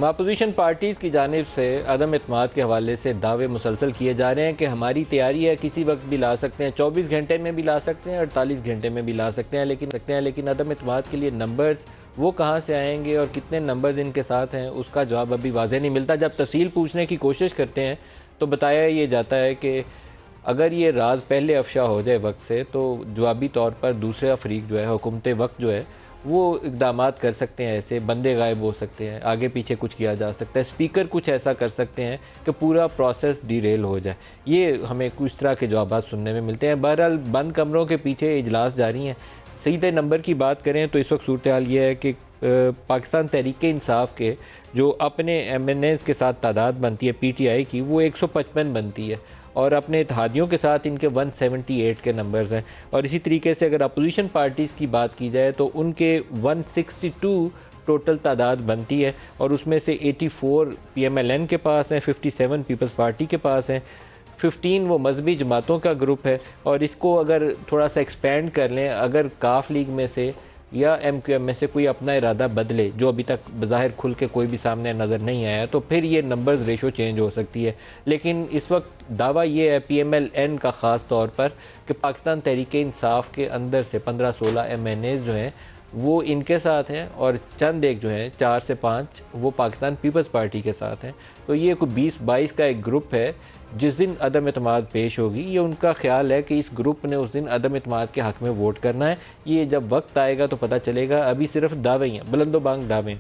Opposition parties की जानिब से अदम एतमाद के हवाले से दावे मुसलसल किए जा रहे हैं कि हमारी तैयारी है, किसी वक्त भी ला सकते हैं, 24 घंटे में भी ला सकते हैं, 48 घंटे में भी ला सकते हैं, लेकिन अदम एतमाद के लिए नंबर्स वो कहाँ से आएंगे और कितने नंबर्स इनके साथ हैं उसका जवाब अभी वाज़ेह नहीं मिलता। जब तफसील पूछने की कोशिश करते हैं तो बताया ये जाता है कि अगर ये राज पहले अफशा हो जाए वक्त से तो जवाबी तौर पर दूसरा फरीक जो है, हुकूमत वक्त जो है, वो इक़दामात कर सकते हैं, ऐसे बंदे गायब हो सकते हैं, आगे पीछे कुछ किया जा सकता है, स्पीकर कुछ ऐसा कर सकते हैं कि पूरा प्रोसेस डिरेल हो जाए। ये हमें कुछ तरह के जवाब सुनने में मिलते हैं। बहरहाल बंद कमरों के पीछे इजलास जारी हैं। सीधे नंबर की बात करें तो इस वक्त सूरत हाल ये है कि पाकिस्तान तहरीक इंसाफ के जो अपने MNAs के साथ तादाद बनती है PTI की, वो 155 बनती है और अपने इत्तेहादियों के साथ इनके 178 के नंबर्स हैं। और इसी तरीके से अगर अपोजिशन पार्टीज़ की बात की जाए तो उनके 162 टोटल तादाद बनती है और उसमें से 84 PMLN के पास हैं, 57 पीपल्स पार्टी के पास हैं, 15 वो मजहबी जमातों का ग्रुप है। और इसको अगर थोड़ा सा एक्सपेंड कर लें, अगर काफ लीग में से या MQM में से कोई अपना इरादा बदले, जो अभी तक बज़ाहिर खुल के कोई भी सामने नज़र नहीं आया, तो फिर ये नंबर्स रेशो चेंज हो सकती है। लेकिन इस वक्त दावा ये है PMLN का ख़ास तौर पर कि पाकिस्तान तहरीक इंसाफ के अंदर से 15-16 MNAs जो हैं वो इनके साथ हैं और चंद एक जो हैं 4 से 5 वो पाकिस्तान पीपल्स पार्टी के साथ हैं। तो ये कोई 20-22 का एक ग्रुप है। जिस दिन अदम एतमाद पेश होगी, ये उनका ख्याल है कि इस ग्रुप ने उस दिन अदम एतमाद के हक़ में वोट करना है। ये जब वक्त आएगा तो पता चलेगा। अभी सिर्फ दावे हैं, बुलंदोबांग दावे।